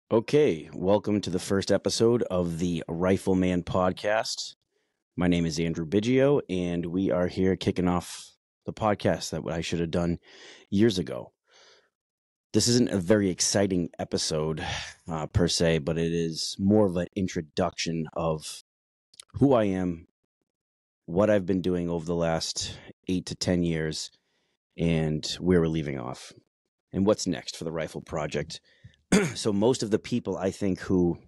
Okay, welcome to the first episode of the Rifleman podcast. My name is Andrew Biggio, and we are here kicking off the podcast that I should have done years ago. This isn't a very exciting episode per se, but it is more of an introduction of who I am, what I've been doing over the last 8 to 10 years, and where we're leaving off, and what's next for the Rifle Project. So most of the people I think who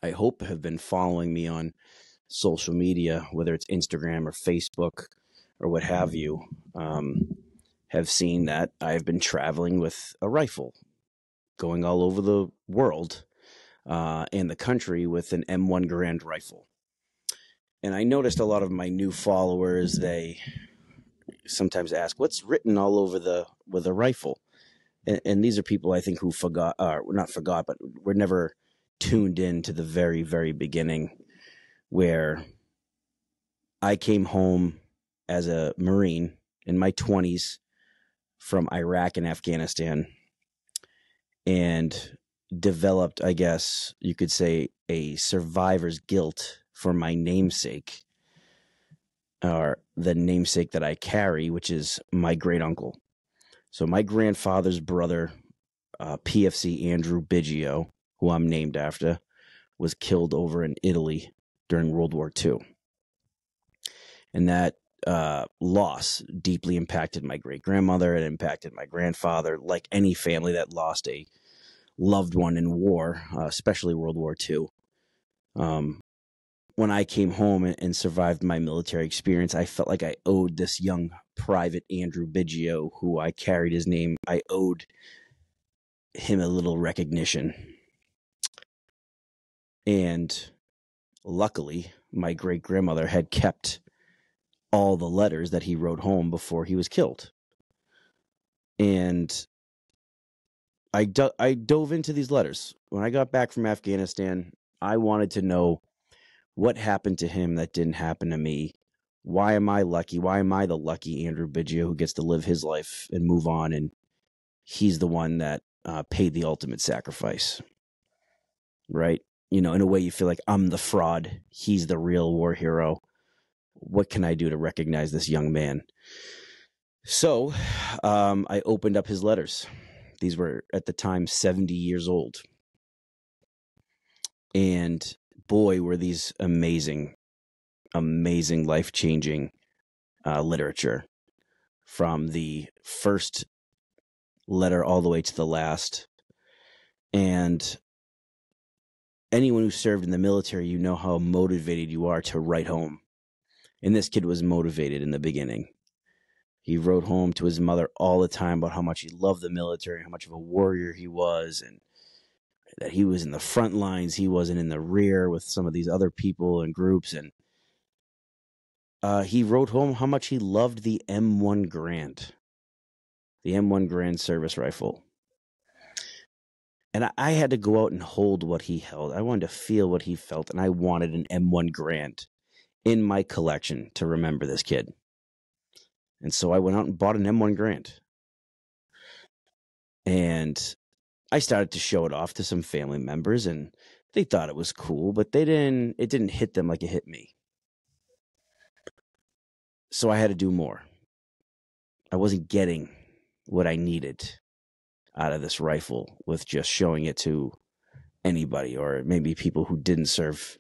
I hope have been following me on social media, whether it's Instagram or Facebook or what have you, have seen that I've been traveling with a rifle, going all over the world and the country with an M1 Garand rifle. And I noticed a lot of my new followers, they sometimes ask, what's written all over with a rifle? And these are people I think who forgot, or not forgot, but were never tuned in to the very, very beginning, where I came home as a Marine in my 20s from Iraq and Afghanistan and developed, I guess you could say, a survivor's guilt for my namesake, or the namesake that I carry, which is my great uncle. So my grandfather's brother, PFC Andrew Biggio, who I'm named after, was killed over in Italy during World War II. And that loss deeply impacted my great-grandmother. It impacted my grandfather, like any family that lost a loved one in war, especially World War II. When I came home and survived my military experience, I felt like I owed this young private Andrew Biggio, who I carried his name, I owed him a little recognition. And luckily, my great-grandmother had kept all the letters that he wrote home before he was killed. And I dove into these letters. When I got back from Afghanistan, I wanted to know what happened to him that didn't happen to me. Why am I lucky? Why am I the lucky Andrew Biggio who gets to live his life and move on, and he's the one that paid the ultimate sacrifice, right? You know, in a way you feel like I'm the fraud. He's the real war hero. What can I do to recognize this young man? So I opened up his letters. These were, at the time, 70 years old. And boy, were these amazing, amazing, life-changing literature, from the first letter all the way to the last. And anyone who served in the military, you know how motivated you are to write home. And this kid was motivated in the beginning. He wrote home to his mother all the time about how much he loved the military, how much of a warrior he was, and that he was in the front lines. He wasn't in the rear with some of these other people and groups. And he wrote home how much he loved the M1 Garand, the M1 Garand service rifle. And I had to go out and hold what he held. I wanted to feel what he felt, and I wanted an M1 Garand in my collection to remember this kid. And so I went out and bought an M1 Garand. And I started to show it off to some family members, and they thought it was cool, but it didn't hit them like it hit me. So I had to do more. I wasn't getting what I needed out of this rifle with just showing it to anybody, or maybe people who didn't serve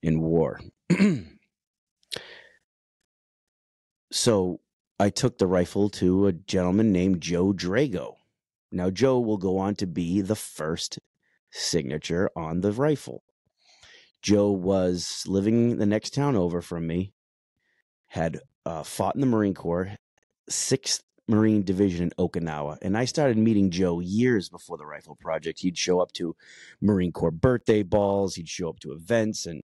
in war. So I took the rifle to a gentleman named Joe Drago. Now, Joe will go on to be the first signature on the rifle. Joe was living the next town over from me, had fought in the Marine Corps, 6th Marine Division in Okinawa. And I started meeting Joe years before the Rifle Project. He'd show up to Marine Corps birthday balls. He'd show up to events, and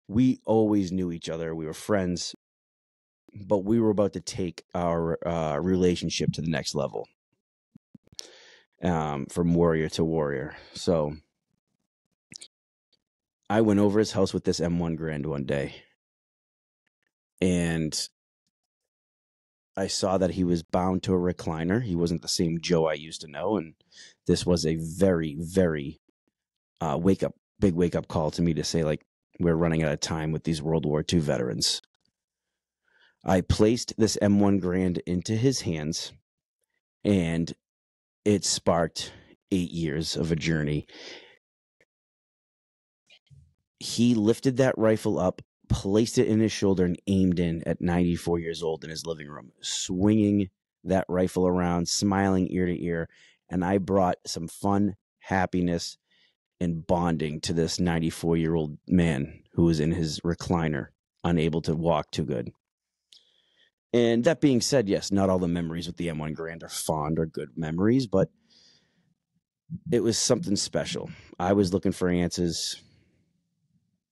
we always knew each other. We were friends, but we were about to take our relationship to the next level, from warrior to warrior. So I went over his house with this M1 Garand one day, and I saw that he was bound to a recliner. He wasn't the same Joe I used to know, and this was a very, very big wake up call to me to say, like, we're running out of time with these World War II veterans. I placed this M1 Garand into his hands, and it sparked 8 years of a journey. He lifted that rifle up, placed it in his shoulder, and aimed in at 94 years old in his living room, swinging that rifle around, smiling ear to ear. And I brought some fun, happiness, and bonding to this 94-year-old man who was in his recliner, unable to walk too good. And that being said, yes, not all the memories with the M1 Garand are fond or good memories, but it was something special. I was looking for answers.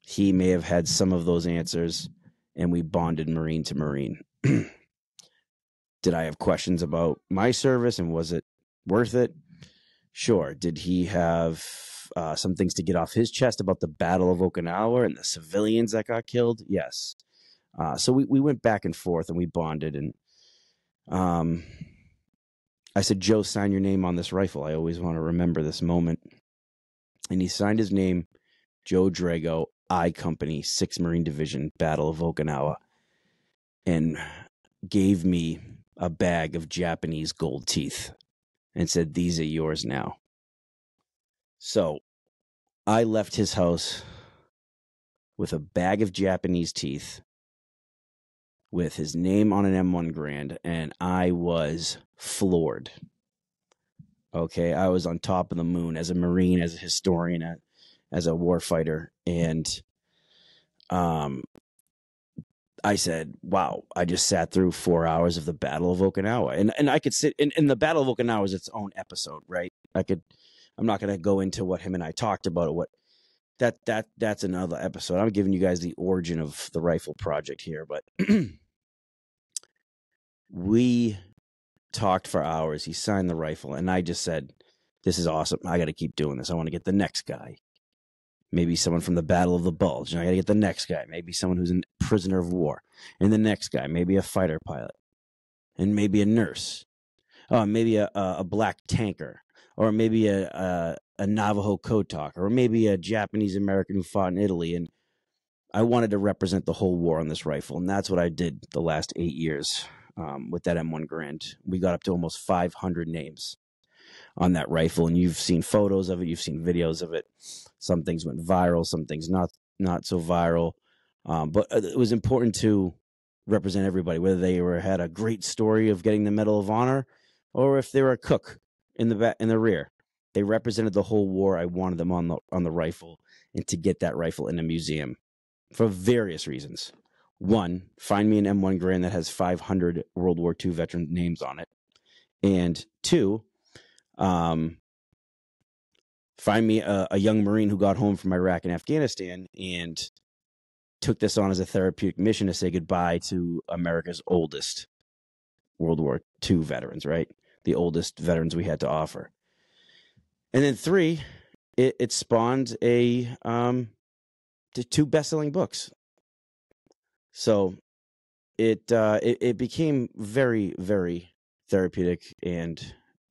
He may have had some of those answers, and we bonded Marine to Marine. Did I have questions about my service, and was it worth it? Sure. Did he have some things to get off his chest about the Battle of Okinawa and the civilians that got killed? Yes. So we went back and forth, and we bonded. And I said, Joe, sign your name on this rifle. I always want to remember this moment. And he signed his name, Joe Drago, I Company, 6th Marine Division, Battle of Okinawa, and gave me a bag of Japanese gold teeth and said, these are yours now. So I left his house with a bag of Japanese teeth with his name on an M1 Garand, and I was floored. Okay, I was on top of the moon as a Marine, as a historian, as a warfighter, and I said, wow, I just sat through 4 hours of the Battle of Okinawa. And I could sit in the Battle of Okinawa is its own episode, right? I'm not going to go into what him and I talked about, or that's another episode. I'm giving you guys the origin of the rifle project here, but we talked for hours. He signed the rifle, and I just said, this is awesome. I got to keep doing this. I want to get the next guy. Maybe someone from the Battle of the Bulge. And I got to get the next guy. Maybe someone who's a prisoner of war. And the next guy, maybe a fighter pilot. And maybe a nurse. Maybe a black tanker. Or maybe a Navajo code talker. Or maybe a Japanese American who fought in Italy. And I wanted to represent the whole war on this rifle. And that's what I did the last 8 years with that M1 Garand. We got up to almost 500 names on that rifle, and you've seen photos of it, you've seen videos of it. Some things went viral, some things not so viral, but it was important to represent everybody, whether they had a great story of getting the Medal of Honor, or if they were a cook in the rear. They represented the whole war. I wanted them on the rifle, and to get that rifle in a museum for various reasons. One, find me an M1 Garand that has 500 World War II veteran names on it, and two, find me a young Marine who got home from Iraq and Afghanistan and took this on as a therapeutic mission to say goodbye to America's oldest World War II veterans, right? The oldest veterans we had to offer. And then three, it spawned two best-selling books. So it became very, very therapeutic and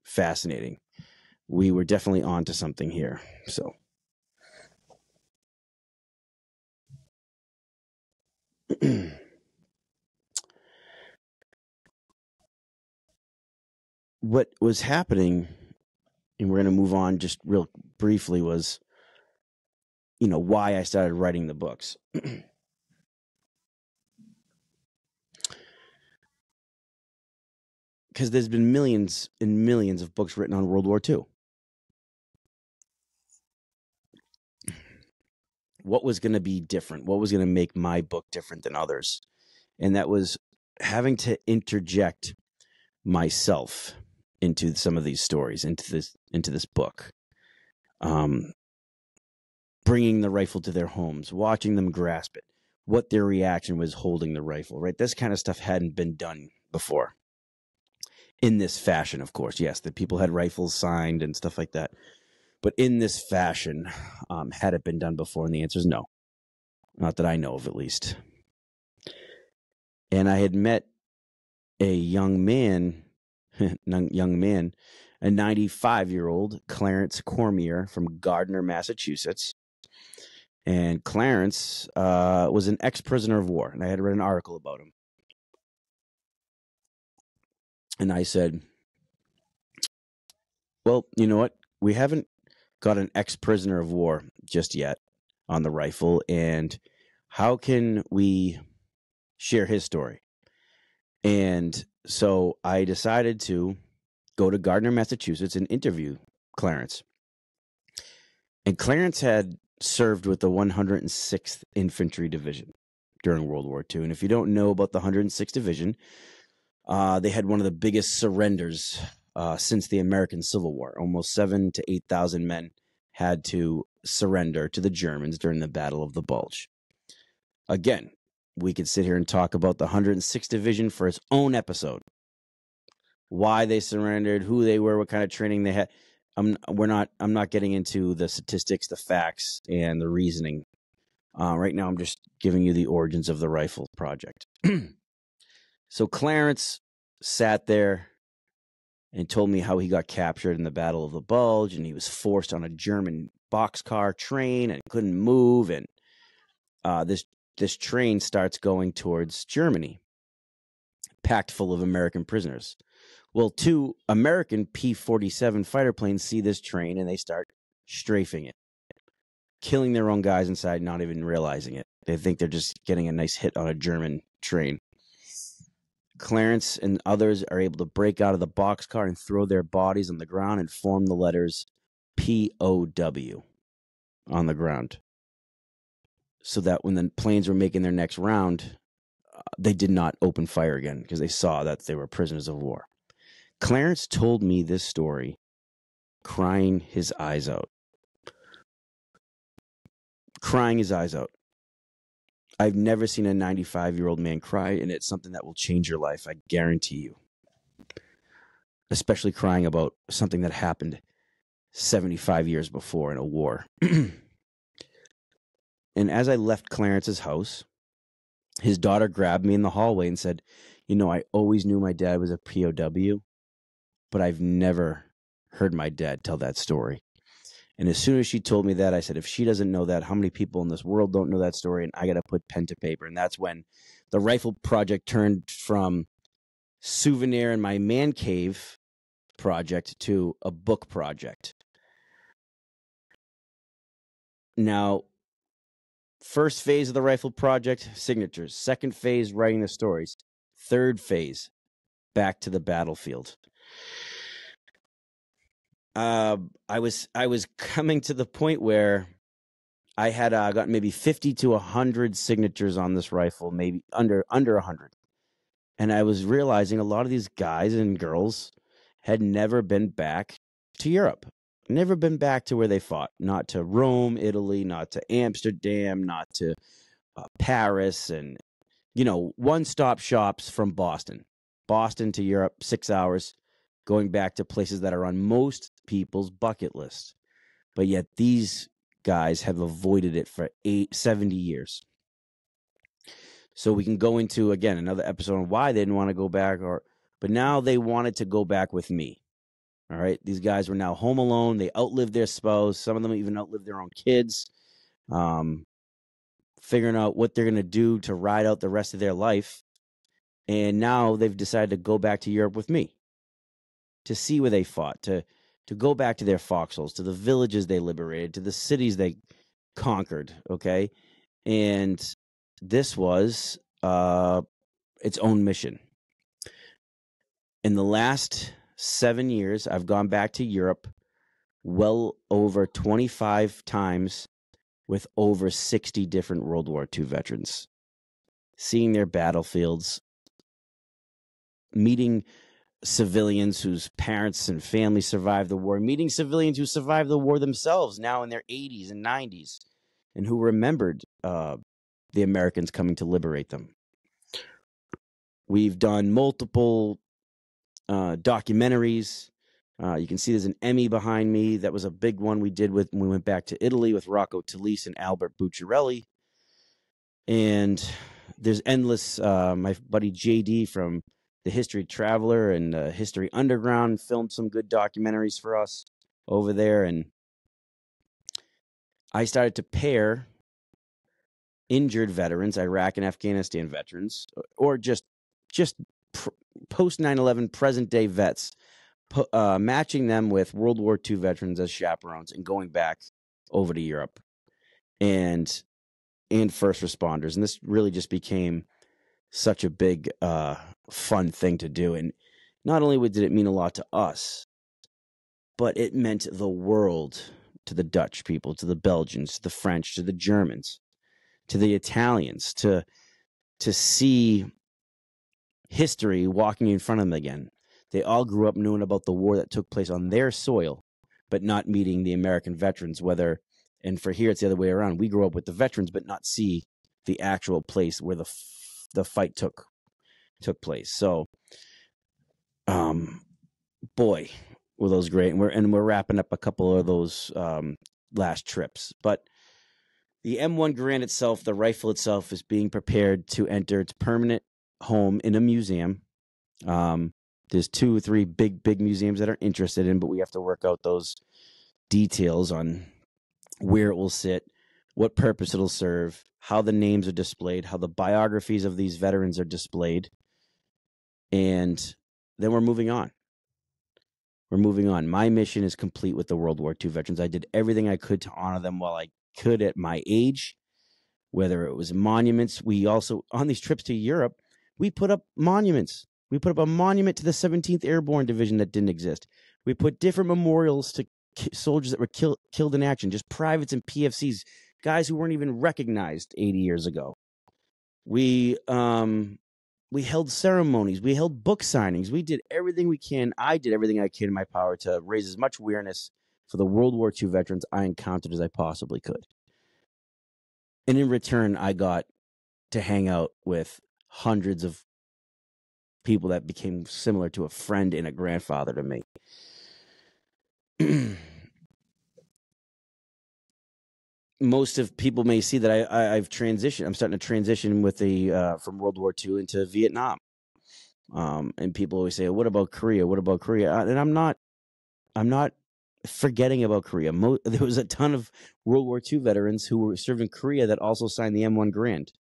fascinating. We were definitely on to something here. So what was happening, and we're going to move on just real briefly, was, why I started writing the books. Because there's been millions and millions of books written on World War II. What was going to be different? What was going to make my book different than others? And that was having to interject myself into some of these stories, into this book. Bringing the rifle to their homes, watching them grasp it, what their reaction was holding the rifle, right? This kind of stuff hadn't been done before. In this fashion, of course. Yes, the people had rifles signed and stuff like that. But in this fashion, had it been done before? And the answer is no. Not that I know of, at least. And I had met a young man a 95-year-old Clarence Cormier from Gardner, Massachusetts. And Clarence was an ex-prisoner of war, and I had read an article about him. And I said, well, you know what? We haven't got an ex-prisoner of war just yet on the rifle, and how can we share his story? And so I decided to go to Gardner, Massachusetts, and interview Clarence. And Clarence had served with the 106th Infantry Division during World War II. And if you don't know about the 106th Division, they had one of the biggest surrenders since the American Civil War. Almost 7,000 to 8,000 men had to surrender to the Germans during the Battle of the Bulge. Again, we could sit here and talk about the 106th Division for its own episode. Why they surrendered, who they were, what kind of training they had. I'm not getting into the statistics, the facts, and the reasoning. Right now, I'm just giving you the origins of the rifle project. So Clarence sat there and told me how he got captured in the Battle of the Bulge, and he was forced on a German boxcar train and couldn't move. And this train starts going towards Germany, packed full of American prisoners. Well, 2 American P-47 fighter planes see this train, and they start strafing it, killing their own guys inside, not even realizing it. They think they're just getting a nice hit on a German train. Clarence and others are able to break out of the boxcar and throw their bodies on the ground and form the letters POW on the ground, so that when the planes were making their next round, they did not open fire again because they saw that they were prisoners of war. Clarence told me this story crying his eyes out. Crying his eyes out. I've never seen a 95-year-old man cry, and it's something that will change your life, I guarantee you. Especially crying about something that happened 75 years before in a war. And as I left Clarence's house, his daughter grabbed me in the hallway and said, you know, I always knew my dad was a POW, but I've never heard my dad tell that story. And as soon as she told me that, I said, if she doesn't know that, how many people in this world don't know that story? And I got to put pen to paper. And that's when the rifle project turned from souvenir in my man cave project to a book project. Now, first phase of the rifle project, signatures. Second phase, writing the stories. Third phase, back to the battlefield. I was coming to the point where I had gotten maybe 50 to 100 signatures on this rifle, maybe under 100. And I was realizing a lot of these guys and girls had never been back to Europe, never been back to where they fought, not to Rome, Italy, not to Amsterdam, not to Paris, and, one-stop shops from Boston to Europe, 6 hours, going back to places that are on most people's bucket list. But yet these guys have avoided it for 70 years. So we can go into, again, another episode on why they didn't want to go back, but now they wanted to go back with me. All right. These guys were now home alone. They outlived their spouse. Some of them even outlived their own kids. Figuring out what they're going to do to ride out the rest of their life. And now they've decided to go back to Europe with me to see where they fought, to go back to their foxholes, to the villages they liberated, to the cities they conquered, okay? And this was its own mission. In the last 7 years, I've gone back to Europe well over 25 times with over 60 different World War II veterans, seeing their battlefields, meeting civilians whose parents and families survived the war, meeting civilians who survived the war themselves now in their 80s and 90s, and who remembered the Americans coming to liberate them. We've done multiple documentaries. You can see there's an Emmy behind me. That was a big one we did when we went back to Italy with Rocco Talese and Albert Bucciarelli. And there's endless, my buddy JD from the History Traveler and History Underground filmed some good documentaries for us over there, and I started to pair injured veterans, Iraq and Afghanistan veterans, or just post 9/11 present day vets, matching them with World War II veterans as chaperones and going back over to Europe and first responders. And this really just became such a big fun thing to do. And not only did it mean a lot to us, but it meant the world to the Dutch people, to the Belgians, to the French, to the Germans, to the Italians, to see history walking in front of them again. They all grew up knowing about the war that took place on their soil, but not meeting the American veterans, and for here it's the other way around. We grew up with the veterans, but not see the actual place where the fight took place. So, boy, were those great. And we're wrapping up a couple of those last trips. But the M1 Garand itself, the rifle itself, is being prepared to enter its permanent home in a museum. There's 2 or 3 big museums that are interested in, but we have to work out those details on where it will sit, what purpose it'll serve, how the names are displayed, how the biographies of these veterans are displayed. And then we're moving on. My mission is complete with the World War II veterans. I did everything I could to honor them while I could at my age, whether it was monuments. We also, on these trips to Europe, we put up monuments. We put up a monument to the 17th Airborne Division that didn't exist. We put different memorials to soldiers that were killed in action, just privates and PFCs, guys who weren't even recognized 80 years ago. We held ceremonies. We held book signings. We did everything we can. I did everything I can in my power to raise as much awareness for the World War II veterans I encountered as I possibly could. And in return, I got to hang out with hundreds of people that became similar to a friend and a grandfather to me. Most of people may see that I've transitioned. I'm starting to transition with from World War II into Vietnam. And people always say, "What about Korea? What about Korea?" And I'm not forgetting about Korea. There was a ton of World War II veterans who were served in Korea that also signed the M1 Garand.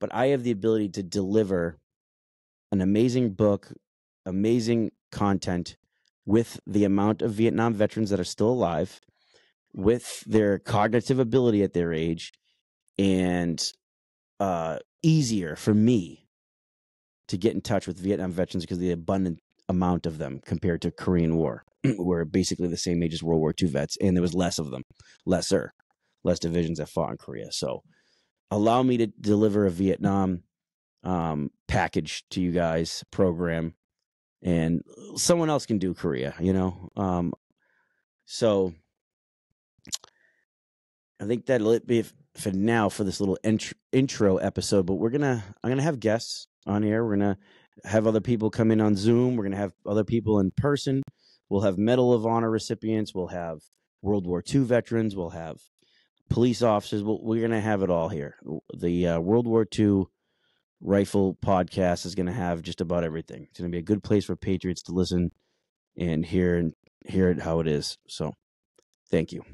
But I have the ability to deliver an amazing book, amazing content with the amount of Vietnam veterans that are still alive, with their cognitive ability at their age, and easier for me to get in touch with Vietnam veterans because of the abundant amount of them compared to Korean War, where basically the same age as World War II vets, and there was less of them, less divisions that fought in Korea. So allow me to deliver a Vietnam package to you guys, program, and someone else can do Korea, so I think that'll be for now for this little intro episode. But I'm gonna have guests on here. We're gonna have other people come in on Zoom. We're gonna have other people in person. We'll have Medal of Honor recipients. We'll have World War II veterans. We'll have police officers. We're gonna have it all here. The World War II Rifle podcast is gonna have just about everything. It's gonna be a good place for patriots to listen and hear it how it is. So, thank you.